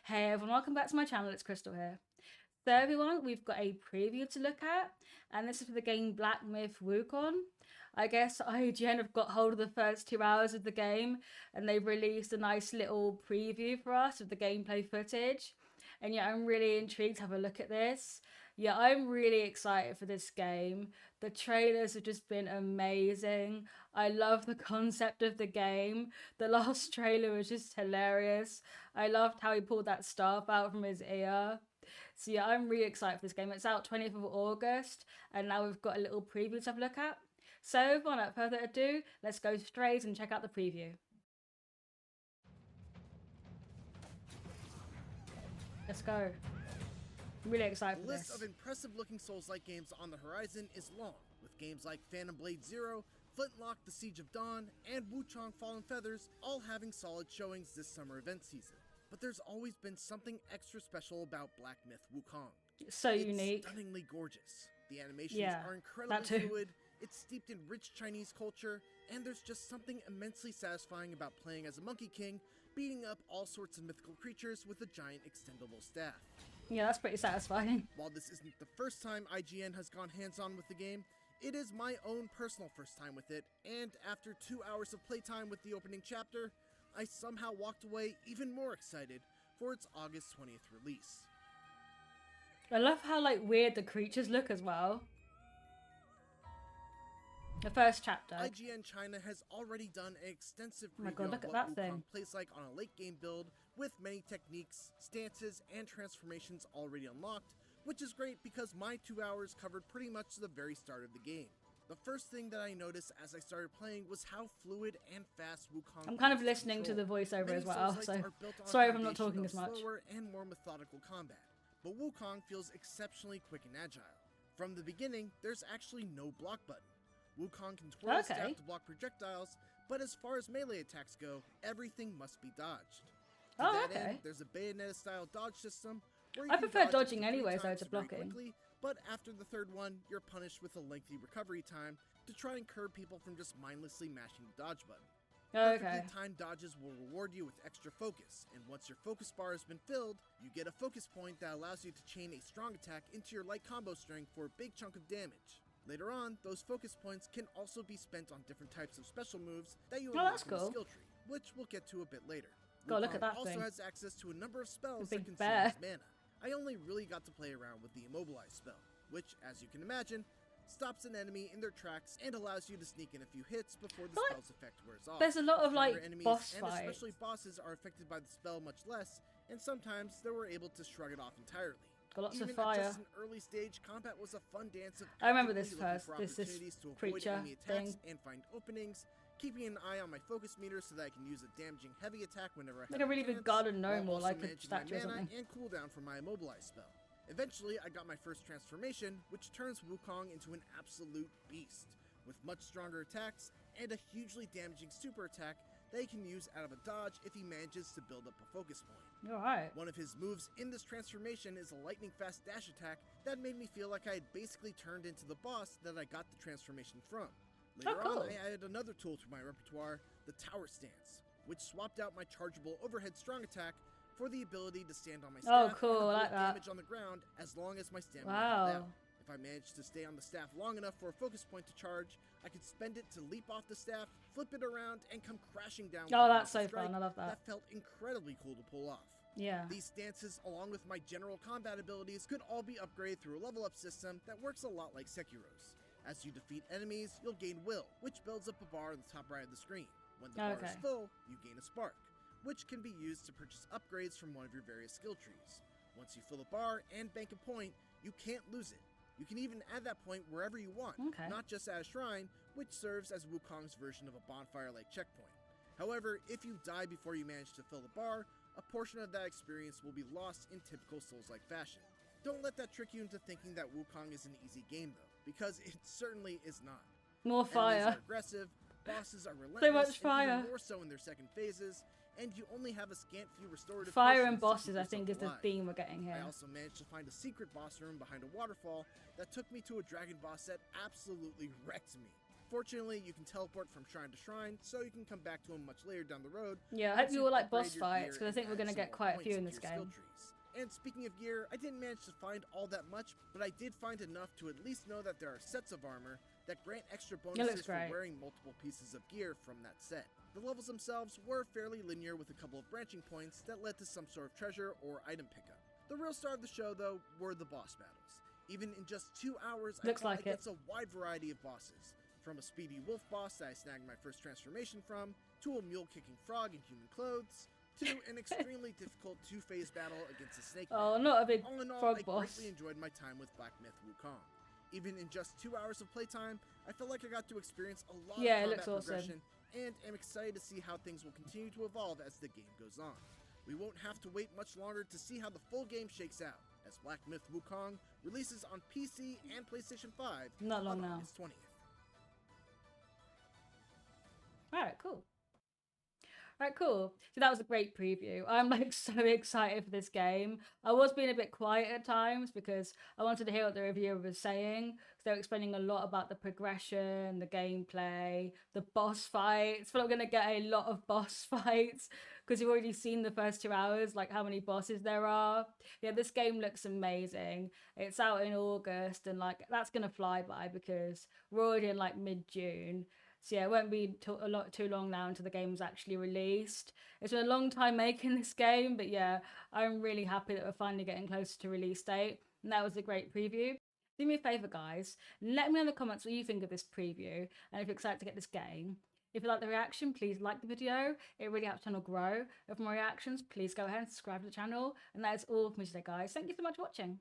Hey everyone, welcome back to my channel, it's Crystal here. So everyone, we've got a preview to look at, and this is for the game Black Myth Wukong. I guess IGN have got hold of the first 2 hours of the game, and they've released a nice little preview for us of the gameplay footage. And yeah, I'm really intrigued to have a look at this. Yeah, I'm really excited for this game. The trailers have just been amazing. I love the concept of the game. The last trailer was just hilarious. I loved how he pulled that staff out from his ear. So yeah, I'm really excited for this game. It's out 20th of August, and now we've got a little preview to have a look at. So without further ado, let's go straight and check out the preview. Let's go. I'm really excited for The this. list of impressive-looking Souls-like games on the horizon is long, with games like Phantom Blade Zero, Flintlock: The Siege of Dawn, and Wukong: Fallen Feathers all having solid showings this summer event season. But there's always been something extra special about Black Myth Wukong. So It's unique. stunningly gorgeous. The animations Yeah, are that incredibly too. fluid, it's steeped in rich Chinese culture, and there's just something immensely satisfying about playing as a Monkey King, beating up all sorts of mythical creatures with a giant extendable staff. Yeah, that's pretty satisfying. While this isn't the first time IGN has gone hands-on with the game, it is my own personal first time with it, and after 2 hours of playtime with the opening chapter, I somehow walked away even more excited for its August 20th release. I love how weird the creatures look as well. The first chapter. IGN China has already done an extensive Oh my preview God, of look at what that Wukong thing. plays like on a late game build, with many techniques, stances, and transformations already unlocked, which is great because my 2 hours covered pretty much the very start of the game. The first thing that I noticed as I started playing was how fluid and fast Wukong I'm kind of feels to listening to control. the voiceover Many as well, Souls-likes so are built on a sorry if I'm not foundation talking of as much. slower and more methodical combat, but Wukong feels exceptionally quick and agile. From the beginning, there's actually no block button. Wukong can twirl his staff to block projectiles, but as far as melee attacks go, everything must be dodged. To that end, there's a Bayonetta-style dodge system where you I can prefer dodge dodging up to 3 anyway, so times to very blocking. quickly, but after the third one, you're punished with a lengthy recovery time to try and curb people from just mindlessly mashing the dodge button. Perfectly timed dodges will reward you with extra focus, and once your focus bar has been filled, you get a focus point that allows you to chain a strong attack into your light combo string for a big chunk of damage. Later on, those focus points can also be spent on different types of special moves that you unlock in the skill tree, which we'll get to a bit later. God, look at that also thing. has access to a number of spells Big that consume bear. his mana. I only really got to play around with the Immobilize spell, which, as you can imagine, stops an enemy in their tracks and allows you to sneak in a few hits before the spell's effect wears off. There's a lot of Stronger enemies, boss and fights. especially bosses are affected by the spell much less, and sometimes they were able to shrug it off entirely. Got lots Even of fire. at just an early stage, combat was a fun dance of I remember this actively looking for this opportunities to avoid creature enemy attacks thing. and find openings, keeping an eye on my focus meter so that I can use a damaging heavy attack whenever I have Like a really big chance, garden gnome while or also like a managing my statue or mana something. and cooldown for my Immobilize spell. Eventually, I got my first transformation, which turns Wukong into an absolute beast, with much stronger attacks and a hugely damaging super attack that he can use out of a dodge if he manages to build up a focus point. Alright. One of his moves in this transformation is a lightning fast dash attack that made me feel like I had basically turned into the boss that I got the transformation from. Later cool. on, I added another tool to my repertoire, the tower stance, which swapped out my chargeable overhead strong attack for the ability to stand on my staff Cool, and I like avoid that. damage on the ground as long as my stamina Wow. held out. If I managed to stay on the staff long enough for a focus point to charge, I could spend it to leap off the staff, flip it around, and come crashing down with Oh, a that's so powerful strike fun. I love that. That felt incredibly cool to pull off. Yeah. These stances, along with my general combat abilities, could all be upgraded through a level up system that works a lot like Sekiro's. As you defeat enemies, you'll gain will, which builds up a bar in the top right of the screen. When the bar is full, you gain a spark, which can be used to purchase upgrades from one of your various skill trees. Once you fill a bar and bank a point, you can't lose it. You can even add that point wherever you want, not just at a shrine, which serves as Wukong's version of a bonfire-like checkpoint. However, if you die before you manage to fill the bar, a portion of that experience will be lost in typical Souls-like fashion. Don't let that trick you into thinking that Wukong is an easy game though, because it certainly is not. More Enemies fire. are aggressive, bosses are relentless, So much and fire. even more so in their second phases, and you only have a scant few restorative Fire potions and to bosses, keep I yourself think, is the alive. theme we're getting here. I also managed to find a secret boss room behind a waterfall that took me to a dragon boss that absolutely wrecked me. Fortunately, you can teleport from shrine to shrine, so you can come back to them much later down the road. Yeah, I hope you all like upgrade boss your fights, gear because I and think we're add going to some get more quite a points few in into this your skill game. trees. And speaking of gear, I didn't manage to find all that much, but I did find enough to at least know that there are sets of armor that grant extra bonuses for great. wearing multiple pieces of gear from that set. The levels themselves were fairly linear with a couple of branching points that led to some sort of treasure or item pickup. The real star of the show, though, were the boss battles. Even in just 2 hours, I fought against a wide variety of bosses. From a speedy wolf boss that I snagged my first transformation from, to a mule-kicking frog in human clothes, to an extremely difficult two-phase battle against a snake man. Oh, not a big All in all, frog I boss. greatly enjoyed my time with Black Myth Wukong. Even in just 2 hours of playtime, I felt like I got to experience a lot of combat progression, and am excited to see how things will continue to evolve as the game goes on. We won't have to wait much longer to see how the full game shakes out, as Black Myth Wukong releases on PC and PlayStation 5 Not long on now. August 20th. Alright, cool. Alright, cool. So that was a great preview. I'm like so excited for this game. I was being a bit quiet at times because I wanted to hear what the reviewer was saying. Because they were explaining a lot about the progression, the gameplay, the boss fights. I feel like we're going to get a lot of boss fights because you've already seen the first 2 hours, like how many bosses there are. Yeah, this game looks amazing. It's out in August and like that's going to fly by because we're already in like mid-June. So yeah, it won't be too long now until the game's actually released. It's been a long time making this game, but yeah, I'm really happy that we're finally getting closer to release date. And that was a great preview. Do me a favour, guys. Let me know in the comments what you think of this preview and if you're excited to get this game. If you like the reaction, please like the video. It really helps the channel grow. For more reactions, please go ahead and subscribe to the channel. And that is all from me today, guys. Thank you so much for watching.